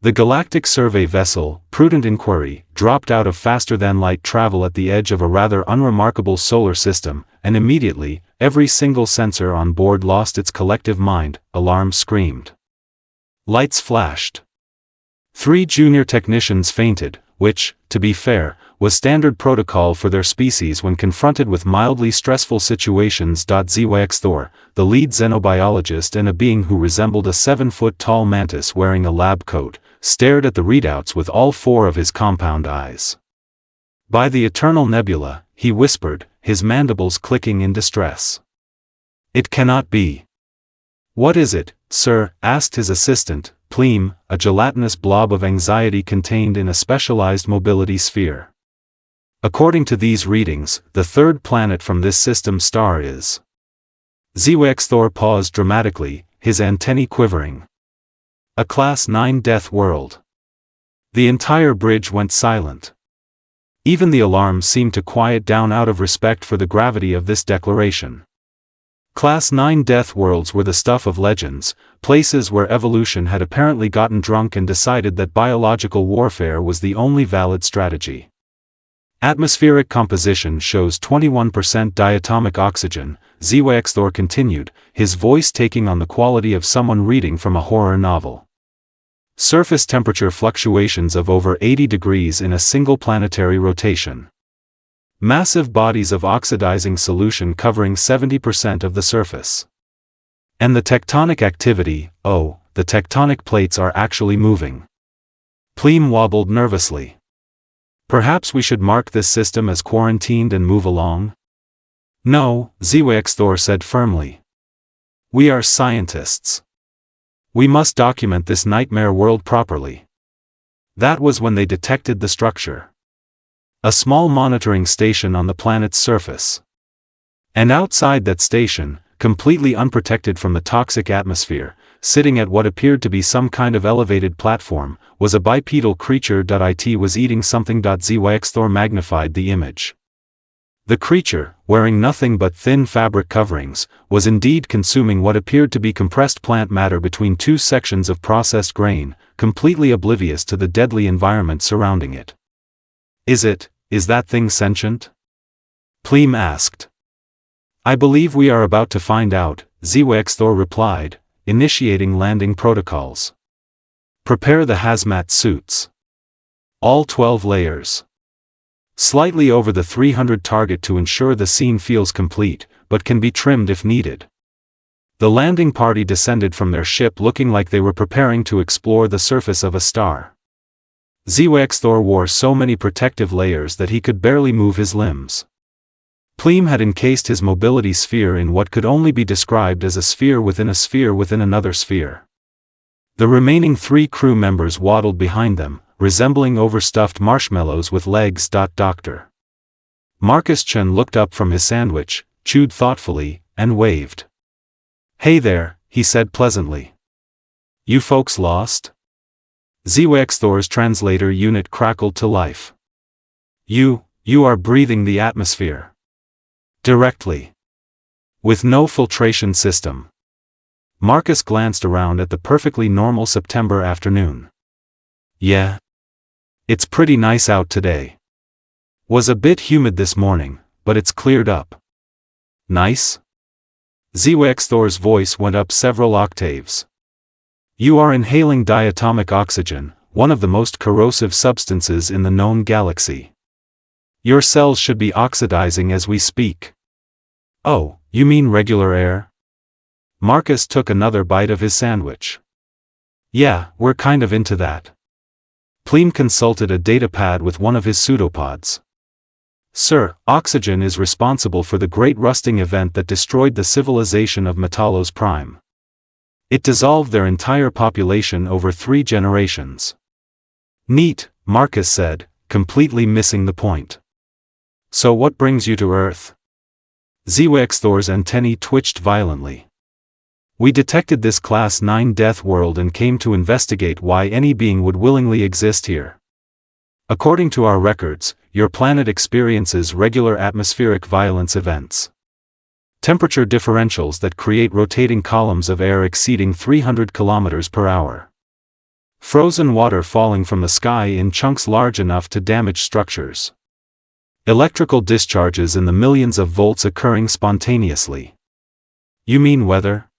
The galactic survey vessel, Prudent Inquiry, dropped out of faster-than-light travel at the edge of a rather unremarkable solar system, and immediately, every single sensor on board lost its collective mind. Alarms screamed. Lights flashed. 3 junior technicians fainted, which, to be fair, was standard protocol for their species when confronted with mildly stressful situations. ZYX-Thor, the lead xenobiologist and a being who resembled a 7-foot-tall mantis wearing a lab coat, stared at the readouts with all 4 of his compound eyes. By the eternal nebula, he whispered, his mandibles clicking in distress. It cannot be. What is it, sir? Asked his assistant, Pleam, a gelatinous blob of anxiety contained in a specialized mobility sphere. According to these readings, the 3rd planet from this system star is. ZYX-Thor paused dramatically, his antennae quivering. A Class 9 death world. The entire bridge went silent. Even the alarm seemed to quiet down out of respect for the gravity of this declaration. Class 9 death worlds were the stuff of legends, places where evolution had apparently gotten drunk and decided that biological warfare was the only valid strategy. Atmospheric composition shows 21% diatomic oxygen, ZYX-Thor continued, his voice taking on the quality of someone reading from a horror novel. Surface temperature fluctuations of over 80 degrees in a single planetary rotation. Massive bodies of oxidizing solution covering 70% of the surface. And the tectonic activity, oh, the tectonic plates are actually moving. Pleam wobbled nervously. Perhaps we should mark this system as quarantined and move along? No, ZYX-Thor said firmly. We are scientists. We must document this nightmare world properly. That was when they detected the structure. A small monitoring station on the planet's surface. And outside that station, completely unprotected from the toxic atmosphere, sitting at what appeared to be some kind of elevated platform, was a bipedal creature. It was eating something. ZYX-Thor magnified the image. The creature, wearing nothing but thin fabric coverings, was indeed consuming what appeared to be compressed plant matter between 2 sections of processed grain, completely oblivious to the deadly environment surrounding it. Is that thing sentient? Pleam asked. I believe we are about to find out, ZYX-Thor replied, initiating landing protocols. Prepare the hazmat suits. All 12 layers. Slightly over the 300 target to ensure the scene feels complete, but can be trimmed if needed. The landing party descended from their ship looking like they were preparing to explore the surface of a star. ZYX-Thor wore so many protective layers that he could barely move his limbs. Pleam had encased his mobility sphere in what could only be described as a sphere within another sphere. The remaining 3 crew members waddled behind them, resembling overstuffed marshmallows with legs. Dr. Marcus Chen looked up from his sandwich, chewed thoughtfully, and waved. Hey there, he said pleasantly. You folks lost? ZYX-Thor's translator unit crackled to life. You are breathing the atmosphere. Directly. With no filtration system. Marcus glanced around at the perfectly normal September afternoon. Yeah. It's pretty nice out today. Was a bit humid this morning, but it's cleared up. Nice? ZYX-Thor's voice went up several octaves. You are inhaling diatomic oxygen, one of the most corrosive substances in the known galaxy. Your cells should be oxidizing as we speak. Oh, you mean regular air? Marcus took another bite of his sandwich. Yeah, we're kind of into that. Pleam consulted a datapad with one of his pseudopods. Sir, oxygen is responsible for the great rusting event that destroyed the civilization of Metalos Prime. It dissolved their entire population over 3 generations. Neat, Marcus said, completely missing the point. So what brings you to Earth? ZYX-Thor's antennae twitched violently. We detected this Class 9 death world and came to investigate why any being would willingly exist here. According to our records, your planet experiences regular atmospheric violence events. Temperature differentials that create rotating columns of air exceeding 300 km per hour. Frozen water falling from the sky in chunks large enough to damage structures. Electrical discharges in the millions of volts occurring spontaneously. You mean weather?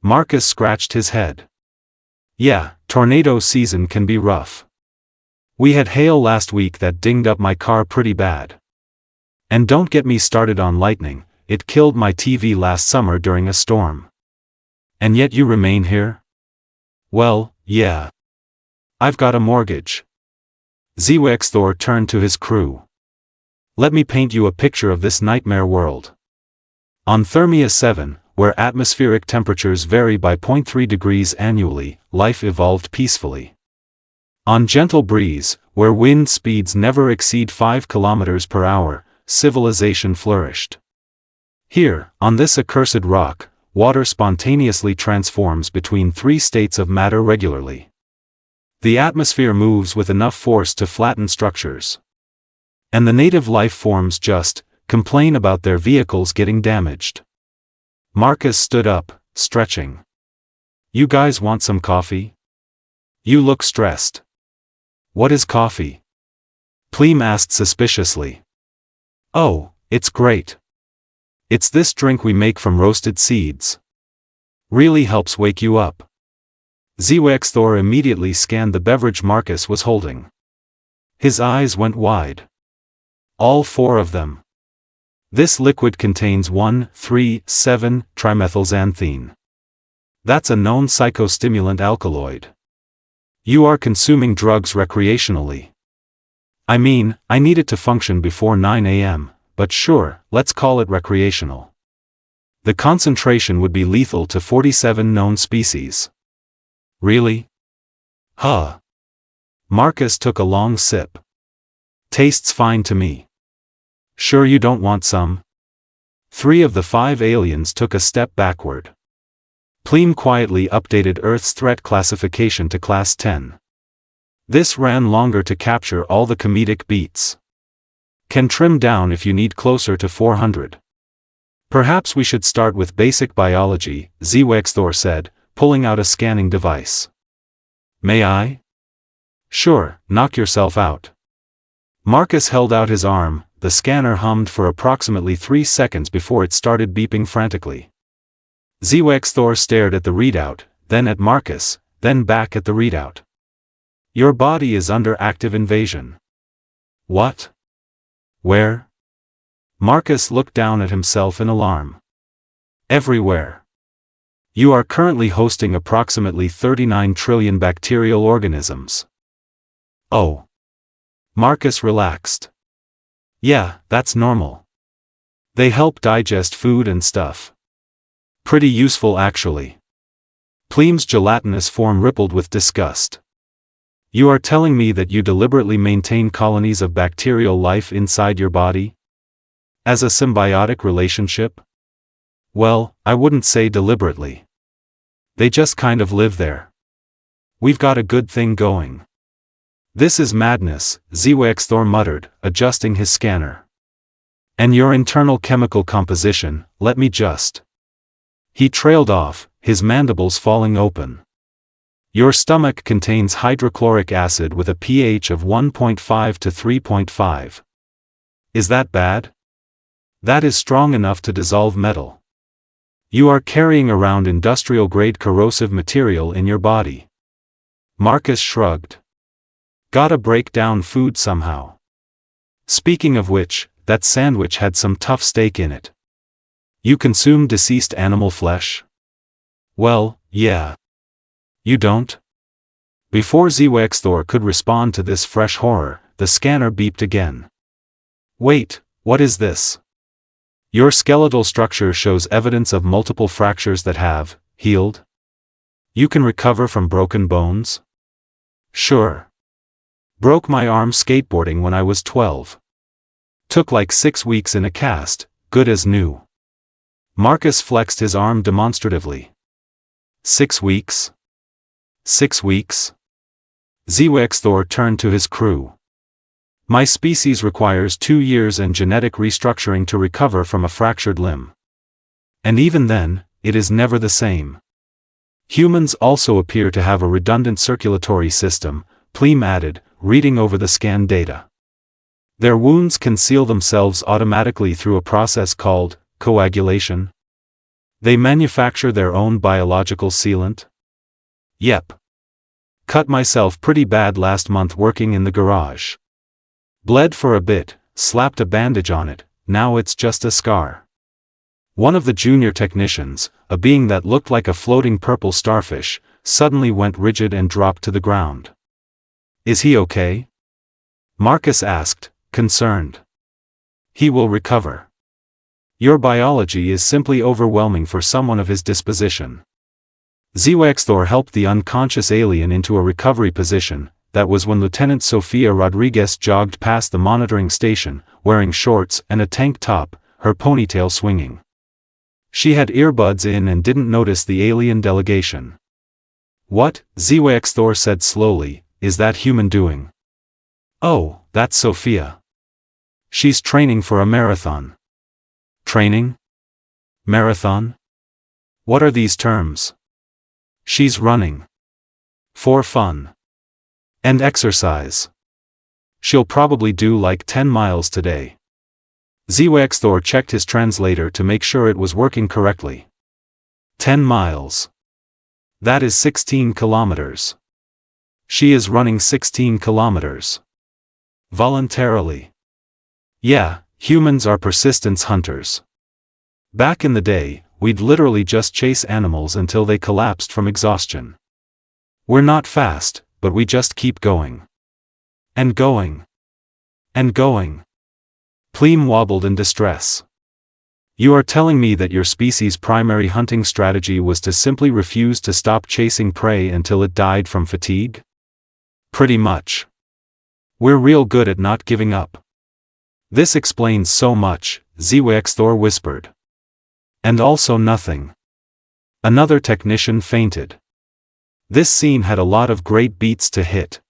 Marcus scratched his head. Yeah, tornado season can be rough. We had hail last week that dinged up my car pretty bad. And don't get me started on lightning, it killed my TV last summer during a storm. And yet you remain here? Well, yeah. I've got a mortgage. Thor turned to his crew. Let me paint you a picture of this nightmare world. On Thermia 7, where atmospheric temperatures vary by 0.3 degrees annually, life evolved peacefully. On Gentle Breeze, where wind speeds never exceed 5 kilometers per hour, civilization flourished. Here, on this accursed rock, water spontaneously transforms between 3 states of matter regularly. The atmosphere moves with enough force to flatten structures. And the native life forms just complain about their vehicles getting damaged. Marcus stood up, stretching. You guys want some coffee? You look stressed. What is coffee? Pleem asked suspiciously. Oh, it's great. It's this drink we make from roasted seeds. Really helps wake you up. Thor immediately scanned the beverage Marcus was holding. His eyes went wide. All 4 of them. This liquid contains 1,3,7-trimethylxanthine. That's a known psychostimulant alkaloid. You are consuming drugs recreationally. I mean, I need it to function before 9 a.m., but sure, let's call it recreational. The concentration would be lethal to 47 known species. Really? Huh. Marcus took a long sip. Tastes fine to me. Sure you don't want some? 3 of the 5 aliens took a step backward. Pleem quietly updated Earth's threat classification to Class 10. This ran longer to capture all the comedic beats. Can trim down if you need closer to 400. Perhaps we should start with basic biology, Thor said, pulling out a scanning device. May I? Sure, knock yourself out. Marcus held out his arm, the scanner hummed for approximately 3 seconds before it started beeping frantically. Thor stared at the readout, then at Marcus, then back at the readout. Your body is under active invasion. What? Where? Marcus looked down at himself in alarm. Everywhere. You are currently hosting approximately 39 trillion bacterial organisms. Oh. Marcus relaxed. Yeah, that's normal. They help digest food and stuff. Pretty useful actually. Pleem's gelatinous form rippled with disgust. You are telling me that you deliberately maintain colonies of bacterial life inside your body? As a symbiotic relationship? Well, I wouldn't say deliberately. They just kind of live there. We've got a good thing going. This is madness, Thor muttered, adjusting his scanner. And your internal chemical composition, let me just. He trailed off, his mandibles falling open. Your stomach contains hydrochloric acid with a pH of 1.5 to 3.5. Is that bad? That is strong enough to dissolve metal. You are carrying around industrial-grade corrosive material in your body. Marcus shrugged. Gotta break down food somehow. Speaking of which, that sandwich had some tough steak in it. You consume deceased animal flesh? Well, yeah. You don't? Before Thor could respond to this fresh horror, the scanner beeped again. Wait, what is this? Your skeletal structure shows evidence of multiple fractures that have healed. You can recover from broken bones? Sure. Broke my arm skateboarding when I was 12. Took like 6 weeks in a cast, good as new. Marcus flexed his arm demonstratively. 6 weeks? 6 weeks? Thor turned to his crew. My species requires 2 years and genetic restructuring to recover from a fractured limb. And even then, it is never the same. Humans also appear to have a redundant circulatory system, Pleam added, reading over the scanned data. Their wounds can seal themselves automatically through a process called coagulation. They manufacture their own biological sealant? Yep. Cut myself pretty bad last month working in the garage. Bled for a bit, slapped a bandage on it, now it's just a scar. One of the junior technicians, a being that looked like a floating purple starfish, suddenly went rigid and dropped to the ground. Is he okay? Marcus asked, concerned. He will recover. Your biology is simply overwhelming for someone of his disposition. Zwaxthor helped the unconscious alien into a recovery position. That was when Lieutenant Sofia Rodriguez jogged past the monitoring station, wearing shorts and a tank top, her ponytail swinging. She had earbuds in and didn't notice the alien delegation. What, Zwaxthor said slowly, is that human doing? Oh, that's Sofia. She's training for a marathon. Training? Marathon? What are these terms? She's running. For fun. And exercise. She'll probably do like 10 miles today. Zwaxthor checked his translator to make sure it was working correctly. 10 miles. That is 16 kilometers. She is running 16 kilometers. Voluntarily. Yeah, humans are persistence hunters. Back in the day, we'd literally just chase animals until they collapsed from exhaustion. We're not fast, but we just keep going. And going. And going. Pleam wobbled in distress. You are telling me that your species' primary hunting strategy was to simply refuse to stop chasing prey until it died from fatigue? Pretty much. We're real good at not giving up. This explains so much, Zwaxthor whispered. And also nothing. Another technician fainted. This scene had a lot of great beats to hit.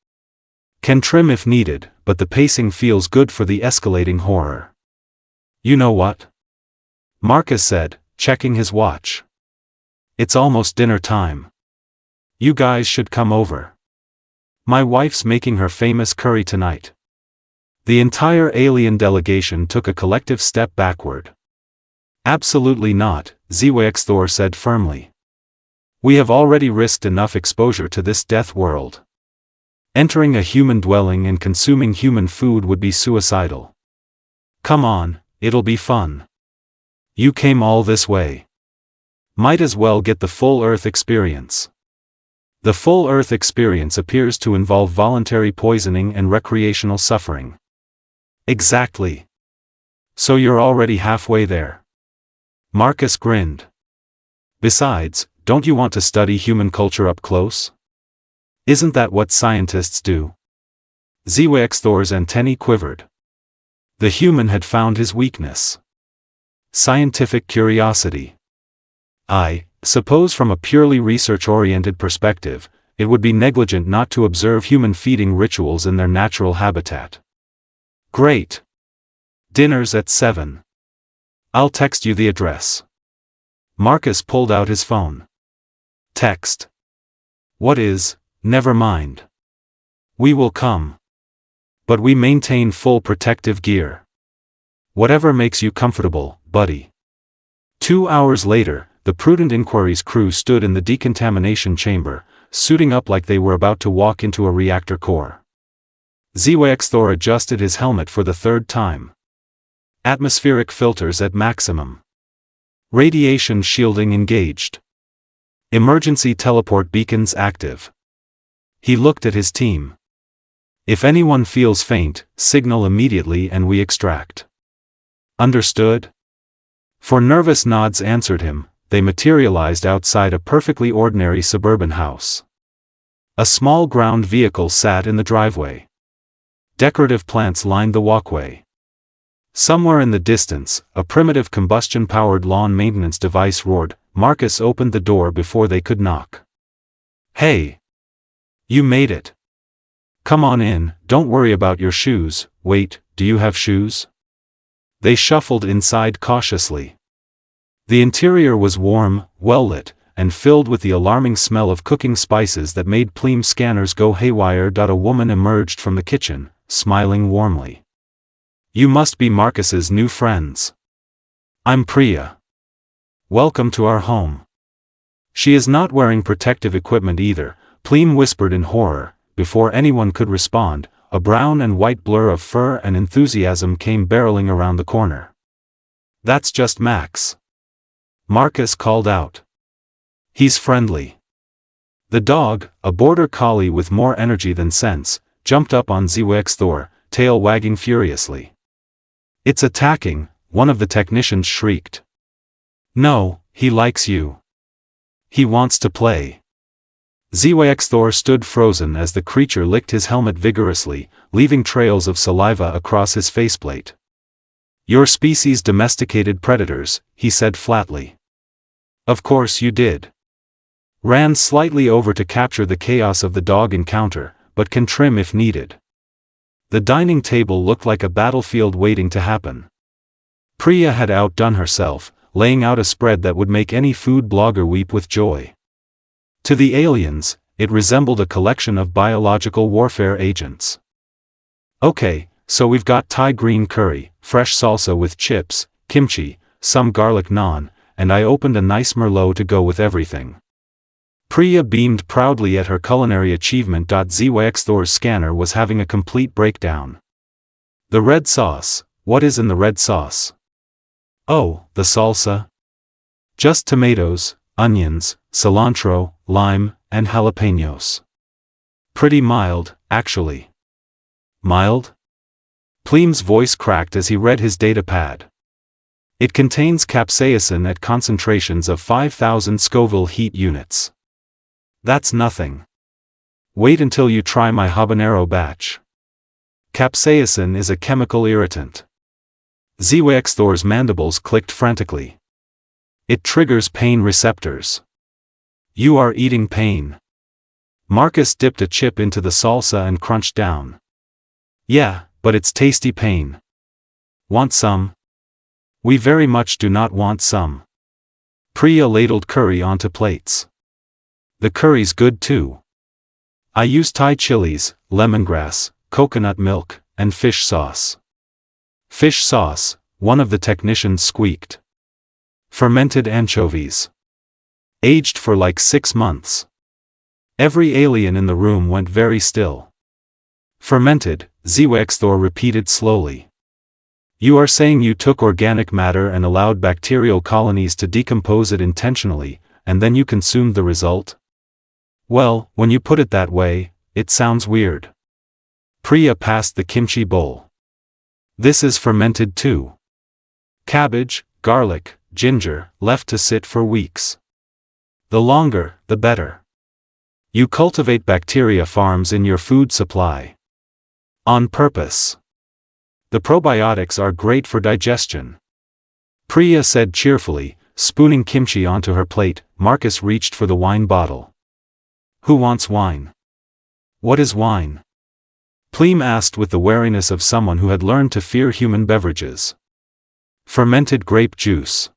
Can trim if needed, but the pacing feels good for the escalating horror. You know what? Marcus said, checking his watch. It's almost dinner time. You guys should come over. My wife's making her famous curry tonight. The entire alien delegation took a collective step backward. Absolutely not, Zwaxthor said firmly. We have already risked enough exposure to this death world. Entering a human dwelling and consuming human food would be suicidal. Come on, it'll be fun. You came all this way. Might as well get the full Earth experience. The full Earth experience appears to involve voluntary poisoning and recreational suffering. Exactly. So you're already halfway there. Marcus grinned. Besides, don't you want to study human culture up close? Isn't that what scientists do? Zwaxthor's antennae quivered. The human had found his weakness. Scientific curiosity. I suppose from a purely research-oriented perspective, it would be negligent not to observe human feeding rituals in their natural habitat. Great. Dinner's at 7. I'll text you the address. Marcus pulled out his phone. Text. What is, never mind. We will come. But we maintain full protective gear. Whatever makes you comfortable, buddy. 2 hours later, the Prudent Inquiry's crew stood in the decontamination chamber, suiting up like they were about to walk into a reactor core. Zwaxthor adjusted his helmet for the third time. Atmospheric filters at maximum. Radiation shielding engaged. Emergency teleport beacons active. He looked at his team. If anyone feels faint, signal immediately and we extract. Understood? 4 nervous nods answered him. They materialized outside a perfectly ordinary suburban house. A small ground vehicle sat in the driveway. Decorative plants lined the walkway. Somewhere in the distance, a primitive combustion-powered lawn maintenance device roared. Marcus opened the door before they could knock. Hey! You made it. Come on in, don't worry about your shoes. Wait, do you have shoes? They shuffled inside cautiously. The interior was warm, well lit, and filled with the alarming smell of cooking spices that made Pleam's scanners go haywire. A woman emerged from the kitchen, smiling warmly. "You must be Marcus's new friends. I'm Priya. Welcome to our home." "She is not wearing protective equipment either," Pleam whispered in horror. Before anyone could respond, a brown and white blur of fur and enthusiasm came barreling around the corner. "That's just Max," Marcus called out. "He's friendly." The dog, a border collie with more energy than sense, jumped up on HFY, tail wagging furiously. "It's attacking," one of the technicians shrieked. "No, he likes you. He wants to play." HFY stood frozen as the creature licked his helmet vigorously, leaving trails of saliva across his faceplate. "Your species domesticated predators," he said flatly. "Of course you did. Ran slightly over to capture the chaos of the dog encounter, but can trim if needed." The dining table looked like a battlefield waiting to happen. Priya had outdone herself, laying out a spread that would make any food blogger weep with joy. To the aliens, it resembled a collection of biological warfare agents. "Okay, so we've got Thai green curry, fresh salsa with chips, kimchi, some garlic naan, and I opened a nice Merlot to go with everything." Priya beamed proudly at her culinary achievement. HFY's scanner was having a complete breakdown. "The red sauce, what is in the red sauce?" "Oh, the salsa? Just tomatoes, onions, cilantro, lime, and jalapenos. Pretty mild, actually." "Mild?" Pleam's voice cracked as he read his data pad. "It contains capsaicin at concentrations of 5,000 Scoville heat units. That's nothing. Wait until you try my habanero batch. Capsaicin is a chemical irritant." HFY's mandibles clicked frantically. "It triggers pain receptors. You are eating pain." Marcus dipped a chip into the salsa and crunched down. "Yeah, but it's tasty pain. Want some?" "We very much do not want some." Priya ladled curry onto plates. "The curry's good too. I use Thai chilies, lemongrass, coconut milk, and fish sauce." "Fish sauce," one of the technicians squeaked. "Fermented anchovies. Aged for like 6 months." Every alien in the room went very still. "Fermented," HFY repeated slowly. "You are saying you took organic matter and allowed bacterial colonies to decompose it intentionally, and then you consumed the result?" "Well, when you put it that way, it sounds weird." Priya passed the kimchi bowl. "This is fermented too. Cabbage, garlic, ginger, left to sit for weeks. The longer, the better. You cultivate bacteria farms in your food supply. On purpose. The probiotics are great for digestion." Priya said cheerfully, spooning kimchi onto her plate. Marcus reached for the wine bottle. "Who wants wine?" "What is wine?" Pleam asked with the wariness of someone who had learned to fear human beverages. "Fermented grape juice.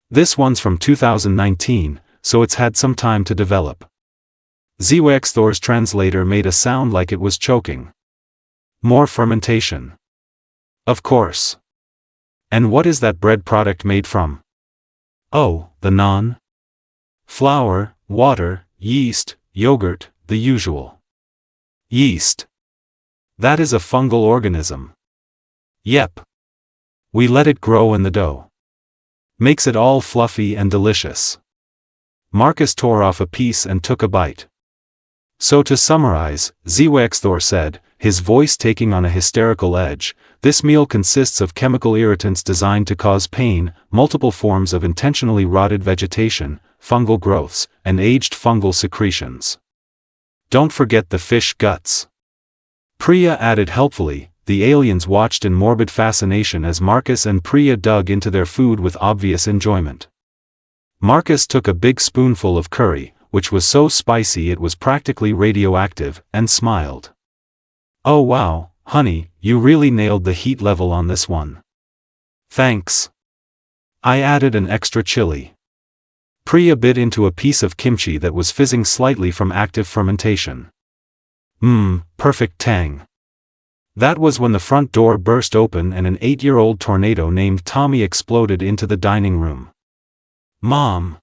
This one's from 2019, so it's had some time to develop." HFY's translator made a sound like it was choking. "More fermentation. Of course. And what is that bread product made from?" "Oh, the naan. Flour, water, yeast, yogurt, the usual." "Yeast. That is a fungal organism." "Yep. We let it grow in the dough. Makes it all fluffy and delicious." Marcus tore off a piece and took a bite. "So to summarize," HFY said, his voice taking on a hysterical edge, "this meal consists of chemical irritants designed to cause pain, multiple forms of intentionally rotted vegetation, fungal growths, and aged fungal secretions. Don't forget the fish guts." Priya added helpfully. The aliens watched in morbid fascination as Marcus and Priya dug into their food with obvious enjoyment. Marcus took a big spoonful of curry, which was so spicy it was practically radioactive, and smiled. "Oh wow, honey, you really nailed the heat level on this one. Thanks. I added an extra chili." Priya bit into a piece of kimchi that was fizzing slightly from active fermentation. Perfect tang. That was when the front door burst open and an 8-year-old tornado named Tommy exploded into the dining room. Mom!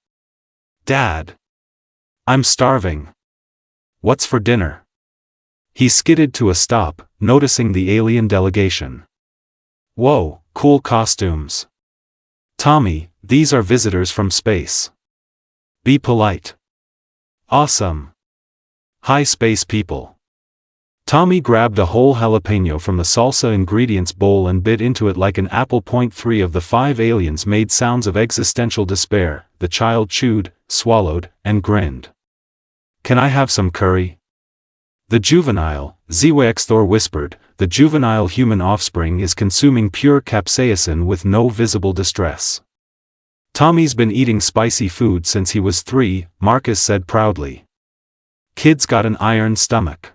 Dad! I'm starving. What's for dinner? He skidded to a stop, noticing the alien delegation. Whoa, cool costumes. Tommy, these are visitors from space. Be polite. Awesome. Hi space people. Tommy grabbed a whole jalapeno from the salsa ingredients bowl and bit into it like an apple. 3 of the 5 aliens made sounds of existential despair. The child chewed, swallowed, and grinned. Can I have some curry? The juvenile, Zwexthor whispered, the juvenile human offspring is consuming pure capsaicin with no visible distress. Tommy's been eating spicy food since he was 3, Marcus said proudly. Kid's got an iron stomach.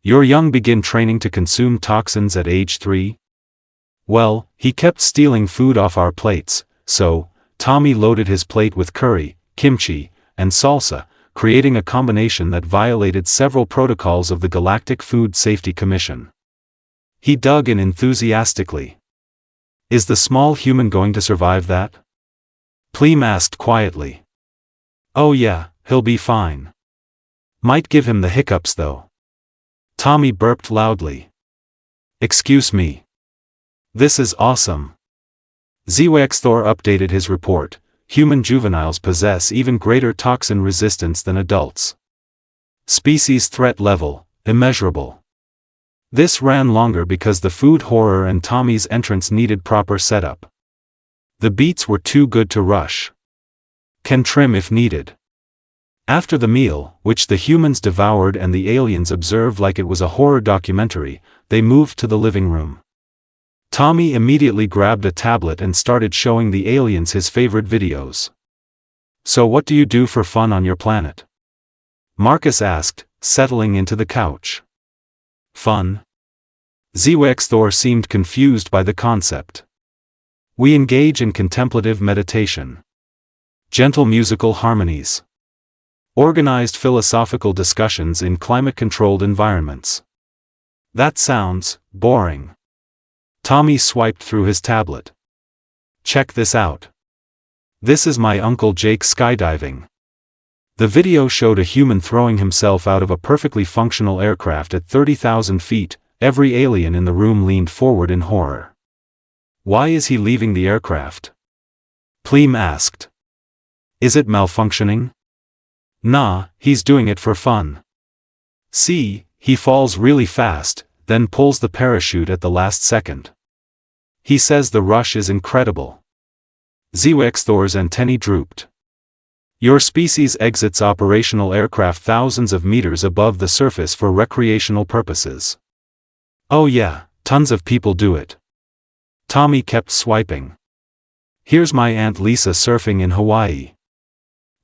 Your young begin training to consume toxins at age 3? Well, he kept stealing food off our plates, so, Tommy loaded his plate with curry, kimchi, and salsa, creating a combination that violated several protocols of the Galactic Food Safety Commission. He dug in enthusiastically. Is the small human going to survive that? Pleem asked quietly. Oh yeah, he'll be fine. Might give him the hiccups though. Tommy burped loudly. Excuse me. This is awesome. Zwexthor updated his report. Human juveniles possess even greater toxin resistance than adults. Species threat level, immeasurable. This ran longer because the food horror and Tommy's entrance needed proper setup. The beats were too good to rush. Can trim if needed. After the meal, which the humans devoured and the aliens observed like it was a horror documentary, they moved to the living room. Tommy immediately grabbed a tablet and started showing the aliens his favorite videos. So what do you do for fun on your planet? Marcus asked, settling into the couch. Fun? Zwexthor seemed confused by the concept. We engage in contemplative meditation. Gentle musical harmonies. Organized philosophical discussions in climate-controlled environments. That sounds boring. Tommy swiped through his tablet. Check this out. This is my Uncle Jake skydiving. The video showed a human throwing himself out of a perfectly functional aircraft at 30,000 feet. Every alien in the room leaned forward in horror. Why is he leaving the aircraft? Pleem asked. Is it malfunctioning? Nah, he's doing it for fun. See, he falls really fast, then pulls the parachute at the last second. He says the rush is incredible. Zwexthor's antennae drooped. Your species exits operational aircraft thousands of meters above the surface for recreational purposes. Oh yeah, tons of people do it. Tommy kept swiping. Here's my Aunt Lisa surfing in Hawaii.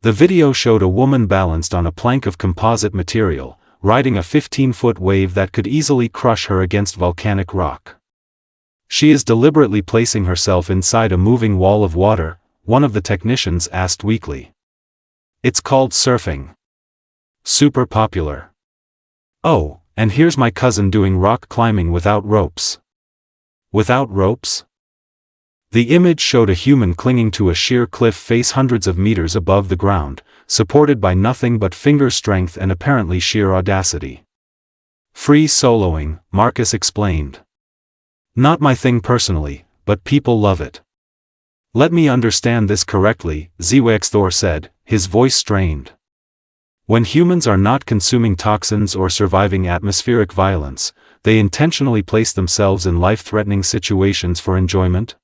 The video showed a woman balanced on a plank of composite material, riding a 15-foot wave that could easily crush her against volcanic rock. She is deliberately placing herself inside a moving wall of water, one of the technicians asked weakly. It's called surfing. Super popular. Oh, and here's my cousin doing rock climbing without ropes. Without ropes? The image showed a human clinging to a sheer cliff face hundreds of meters above the ground, supported by nothing but finger strength and apparently sheer audacity. Free soloing, Marcus explained. Not my thing personally, but people love it. Let me understand this correctly, Zwexthor said, his voice strained. When humans are not consuming toxins or surviving atmospheric violence, they intentionally place themselves in life-threatening situations for enjoyment?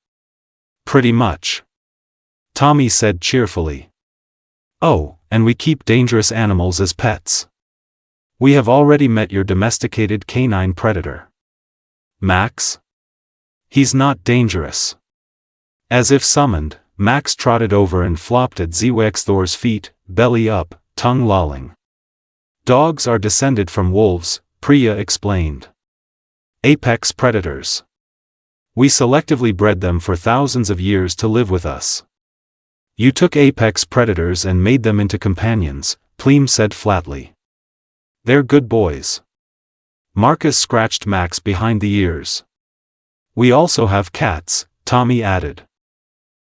Pretty much. Tommy said cheerfully. Oh, and we keep dangerous animals as pets. We have already met your domesticated canine predator. Max? He's not dangerous. As if summoned, Max trotted over and flopped at Zwexthor's feet, belly up, tongue lolling. Dogs are descended from wolves, Priya explained. Apex predators. We selectively bred them for thousands of years to live with us. You took apex predators and made them into companions, Pleam said flatly. They're good boys. Marcus scratched Max behind the ears. We also have cats, Tommy added.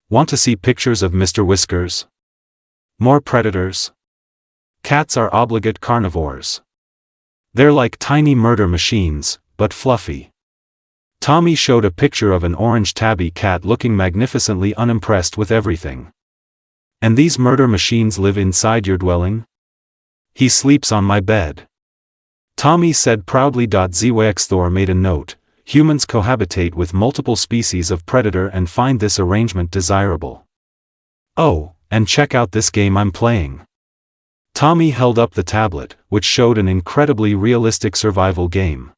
Want to see pictures of Mr. Whiskers? More predators? Cats are obligate carnivores. They're like tiny murder machines, but fluffy. Tommy showed a picture of an orange tabby cat looking magnificently unimpressed with everything. And these murder machines live inside your dwelling? He sleeps on my bed. Tommy said proudly. ZWXthor made a note. Humans cohabitate with multiple species of predator and find this arrangement desirable. Oh, and check out this game I'm playing. Tommy held up the tablet, which showed an incredibly realistic survival game.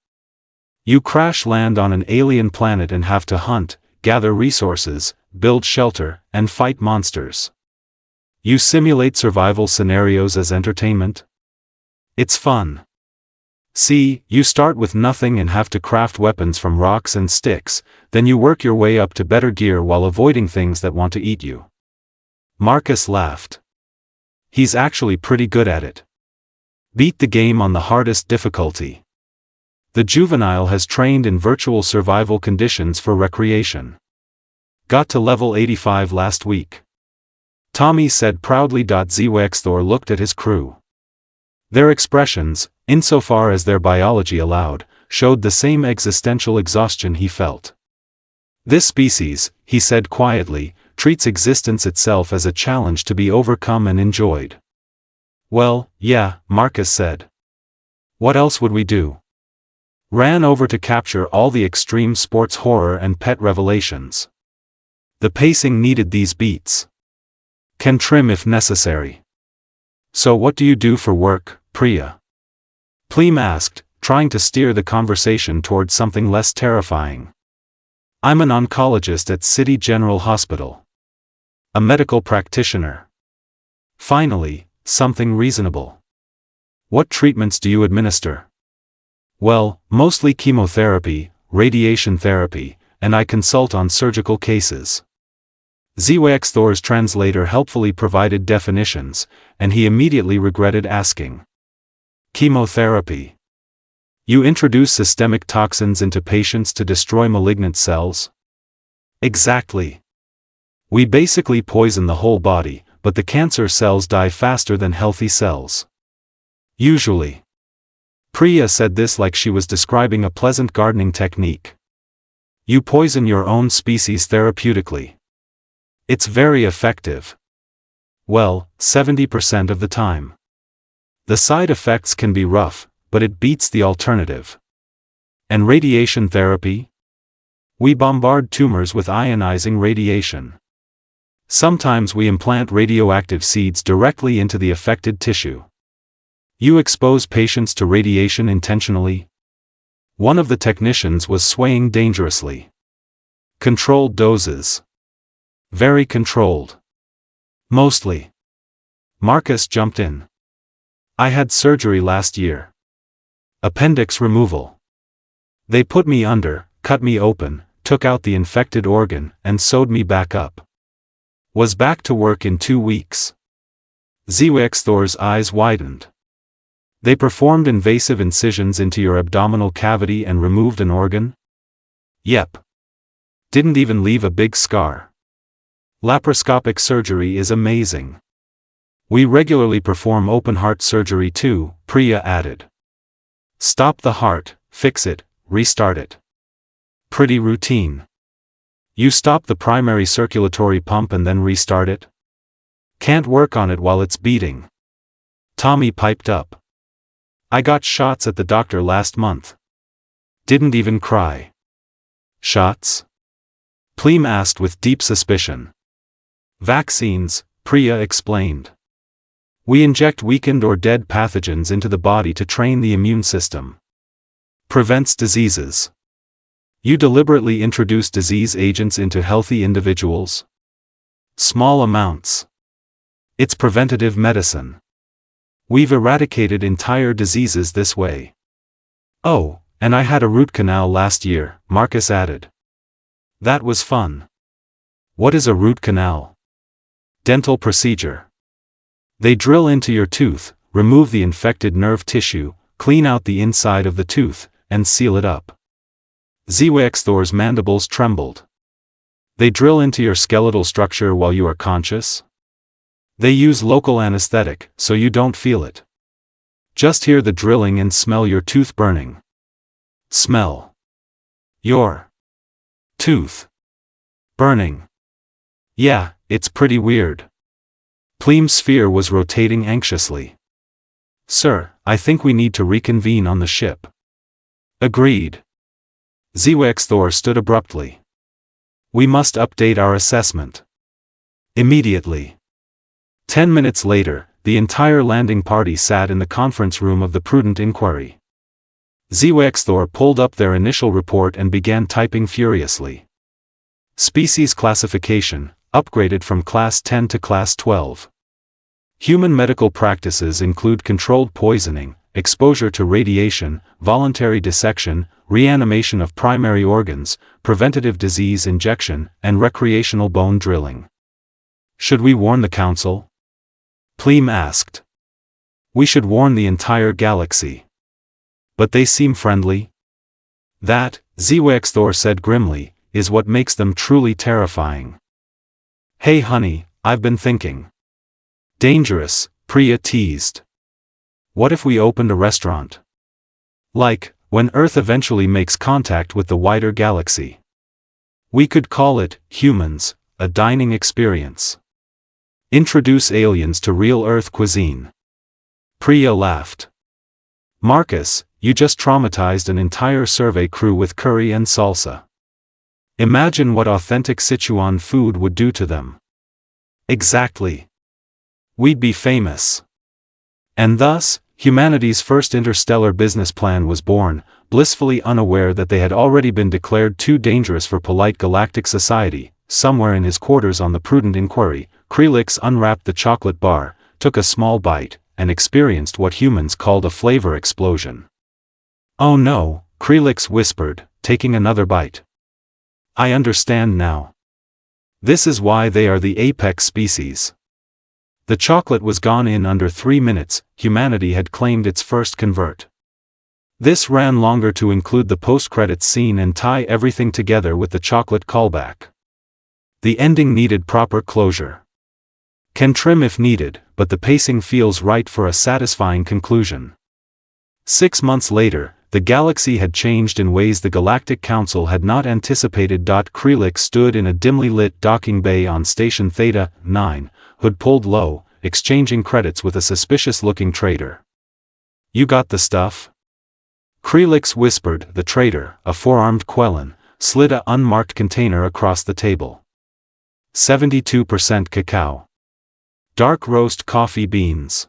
You crash land on an alien planet and have to hunt, gather resources, build shelter, and fight monsters. You simulate survival scenarios as entertainment? It's fun. See, you start with nothing and have to craft weapons from rocks and sticks, then you work your way up to better gear while avoiding things that want to eat you. Marcus laughed. He's actually pretty good at it. Beat the game on the hardest difficulty. The juvenile has trained in virtual survival conditions for recreation. Got to level 85 last week. Tommy said proudly. ZWXthor looked at his crew. Their expressions, insofar as their biology allowed, showed the same existential exhaustion he felt. This species, he said quietly, treats existence itself as a challenge to be overcome and enjoyed. Well, yeah, Marcus said. What else would we do? Ran over to capture all the extreme sports horror and pet revelations. The pacing needed these beats. Can trim if necessary. So what do you do for work, Priya? Pleam asked, trying to steer the conversation towards something less terrifying. I'm an oncologist at City General Hospital. A medical practitioner. Finally, something reasonable. What treatments do you administer? Well, mostly chemotherapy, radiation therapy, and I consult on surgical cases. ZWXthor's translator helpfully provided definitions, and he immediately regretted asking. Chemotherapy. You introduce systemic toxins into patients to destroy malignant cells? Exactly. We basically poison the whole body, but the cancer cells die faster than healthy cells. Usually. Priya said this like she was describing a pleasant gardening technique. You poison your own species therapeutically. It's very effective. Well, 70% of the time. The side effects can be rough, but it beats the alternative. And radiation therapy? We bombard tumors with ionizing radiation. Sometimes we implant radioactive seeds directly into the affected tissue. You expose patients to radiation intentionally? One of the technicians was swaying dangerously. Controlled doses. Very controlled. Mostly. Marcus jumped in. I had surgery last year. Appendix removal. They put me under, cut me open, took out the infected organ, and sewed me back up. Was back to work in 2 weeks. ZWXthor's eyes widened. They performed invasive incisions into your abdominal cavity and removed an organ? Yep. Didn't even leave a big scar. Laparoscopic surgery is amazing. We regularly perform open-heart surgery too, Priya added. Stop the heart, fix it, restart it. Pretty routine. You stop the primary circulatory pump and then restart it? Can't work on it while it's beating. Tommy piped up. I got shots at the doctor last month. Didn't even cry. Shots? Pleam asked with deep suspicion. Vaccines, Priya explained. We inject weakened or dead pathogens into the body to train the immune system. Prevents diseases. You deliberately introduce disease agents into healthy individuals? Small amounts. It's preventative medicine. We've eradicated entire diseases this way. Oh, and I had a root canal last year, Marcus added. That was fun. What is a root canal? Dental procedure. They drill into your tooth, remove the infected nerve tissue, clean out the inside of the tooth, and seal it up. HFY's mandibles trembled. They drill into your skeletal structure while you are conscious? They use local anesthetic, so you don't feel it. Just hear the drilling and smell your tooth burning. Smell your tooth burning. Yeah, it's pretty weird. Pleem's sphere was rotating anxiously. Sir, I think we need to reconvene on the ship. Agreed. HFY stood abruptly. We must update our assessment. Immediately. 10 minutes later, the entire landing party sat in the conference room of the Prudent Inquiry. HFY pulled up their initial report and began typing furiously. Species classification, upgraded from Class 10 to Class 12. Human medical practices include controlled poisoning, exposure to radiation, voluntary dissection, reanimation of primary organs, preventative disease injection, and recreational bone drilling. Should we warn the Council? Pleem asked. We should warn the entire galaxy. But they seem friendly. That, HFY said grimly, is what makes them truly terrifying. Hey honey, I've been thinking. Dangerous, Priya teased. What if we opened a restaurant? Like, when Earth eventually makes contact with the wider galaxy. We could call it, Humans, a dining experience. Introduce aliens to real Earth cuisine. Priya laughed. Marcus, you just traumatized an entire survey crew with curry and salsa. Imagine what authentic Sichuan food would do to them. Exactly. We'd be famous. And thus, humanity's first interstellar business plan was born, blissfully unaware that they had already been declared too dangerous for polite galactic society. Somewhere in his quarters on the Prudent Inquiry, Krelix unwrapped the chocolate bar, took a small bite, and experienced what humans called a flavor explosion. Oh no, Krelix whispered, taking another bite. I understand now. This is why they are the apex species. The chocolate was gone in under 3 minutes. Humanity had claimed its first convert. This ran longer to include the post-credits scene and tie everything together with the chocolate callback. The ending needed proper closure. Can trim if needed, but the pacing feels right for a satisfying conclusion. 6 months later, the galaxy had changed in ways the Galactic Council had not anticipated. Krelix stood in a dimly lit docking bay on Station Theta 9, hood pulled low, exchanging credits with a suspicious-looking trader. You got the stuff? Krelix whispered. The trader, a four-armed Quellan, slid a unmarked container across the table. 72% cacao. Dark roast coffee beans.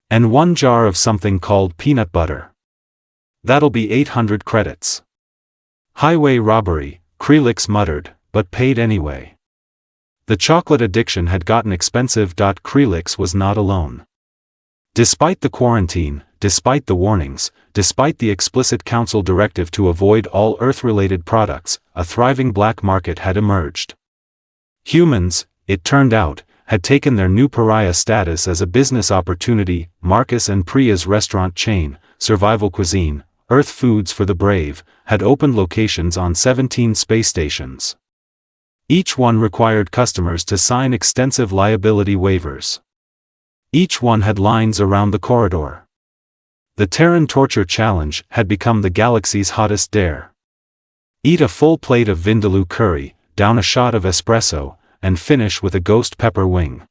And 1 jar of something called peanut butter. That'll be 800 credits. Highway robbery, Krelix muttered, but paid anyway. The chocolate addiction had gotten expensive. Krelix was not alone. Despite the quarantine, despite the warnings, despite the explicit council directive to avoid all Earth-related products, a thriving black market had emerged. Humans, it turned out, had taken their new pariah status as a business opportunity. Marcus and Priya's restaurant chain, Survival Cuisine, Earth Foods for the Brave, had opened locations on 17 space stations. Each one required customers to sign extensive liability waivers. Each one had lines around the corridor. The Terran Torture Challenge had become the galaxy's hottest dare. Eat a full plate of Vindaloo curry, down a shot of espresso, and finish with a ghost pepper wing.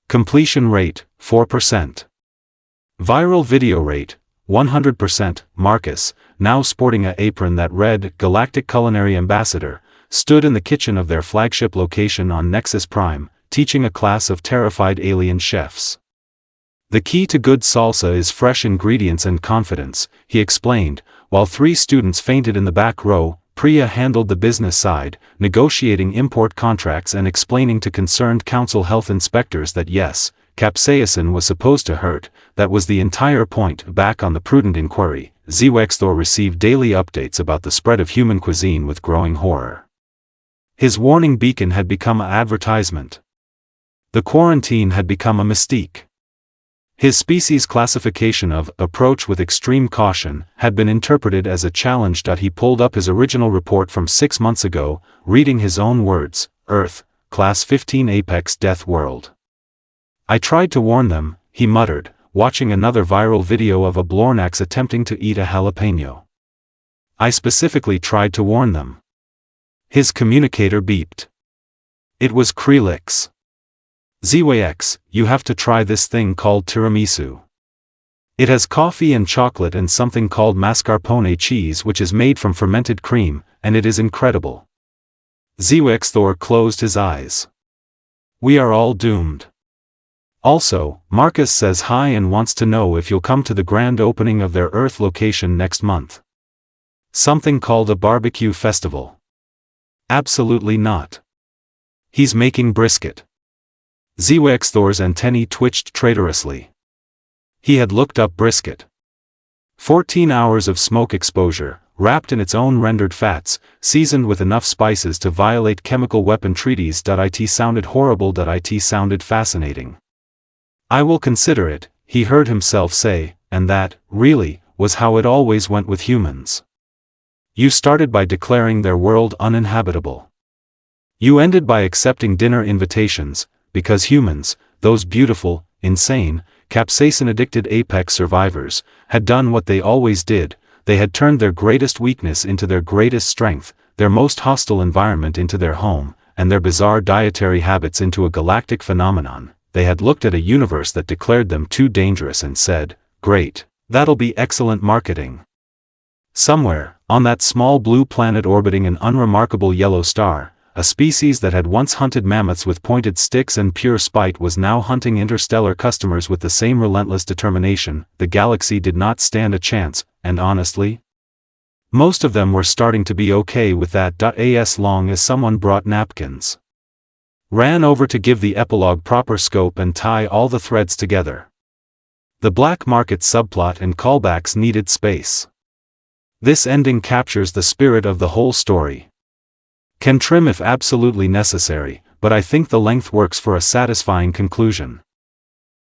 Completion rate, 4%. Viral video rate, 100%. Marcus, now sporting an apron that read Galactic Culinary Ambassador, stood in the kitchen of their flagship location on Nexus Prime, teaching a class of terrified alien chefs. The key to good salsa is fresh ingredients and confidence, he explained, while 3 students fainted in the back row. Priya handled the business side, negotiating import contracts and explaining to concerned council health inspectors that yes, capsaicin was supposed to hurt. That was the entire point. Back on the Prudent Inquiry, HFY received daily updates about the spread of human cuisine with growing horror. His warning beacon had become an advertisement. The quarantine had become a mystique. His species classification of approach with extreme caution had been interpreted as a challenge. He pulled up his original report from 6 months ago, reading his own words, Earth, Class 15 Apex Deathworld. I tried to warn them, he muttered, watching another viral video of a Blornax attempting to eat a jalapeno. I specifically tried to warn them. His communicator beeped. It was Krelix. ZWX, you have to try this thing called tiramisu. It has coffee and chocolate and something called mascarpone cheese which is made from fermented cream, and it is incredible. ZWX Thor closed his eyes. We are all doomed. Also, Marcus says hi and wants to know if you'll come to the grand opening of their Earth location next month. Something called a barbecue festival. Absolutely not. He's making brisket. ZWX Thor's antennae twitched traitorously. He had looked up brisket. 14 hours of smoke exposure, wrapped in its own rendered fats, seasoned with enough spices to violate chemical weapon treaties. It sounded horrible. It sounded fascinating. I will consider it, he heard himself say, and that, really, was how it always went with humans. You started by declaring their world uninhabitable. You ended by accepting dinner invitations, because humans, those beautiful, insane, capsaicin-addicted apex survivors, had done what they always did. They had turned their greatest weakness into their greatest strength, their most hostile environment into their home, and their bizarre dietary habits into a galactic phenomenon. They had looked at a universe that declared them too dangerous and said, great, that'll be excellent marketing. Somewhere, on that small blue planet orbiting an unremarkable yellow star, a species that had once hunted mammoths with pointed sticks and pure spite was now hunting interstellar customers with the same relentless determination. The galaxy did not stand a chance, and honestly, most of them were starting to be okay with that. As long as someone brought napkins. Ran over to give the epilogue proper scope and tie all the threads together. The black market subplot and callbacks needed space. This ending captures the spirit of the whole story. Can trim if absolutely necessary, but I think the length works for a satisfying conclusion.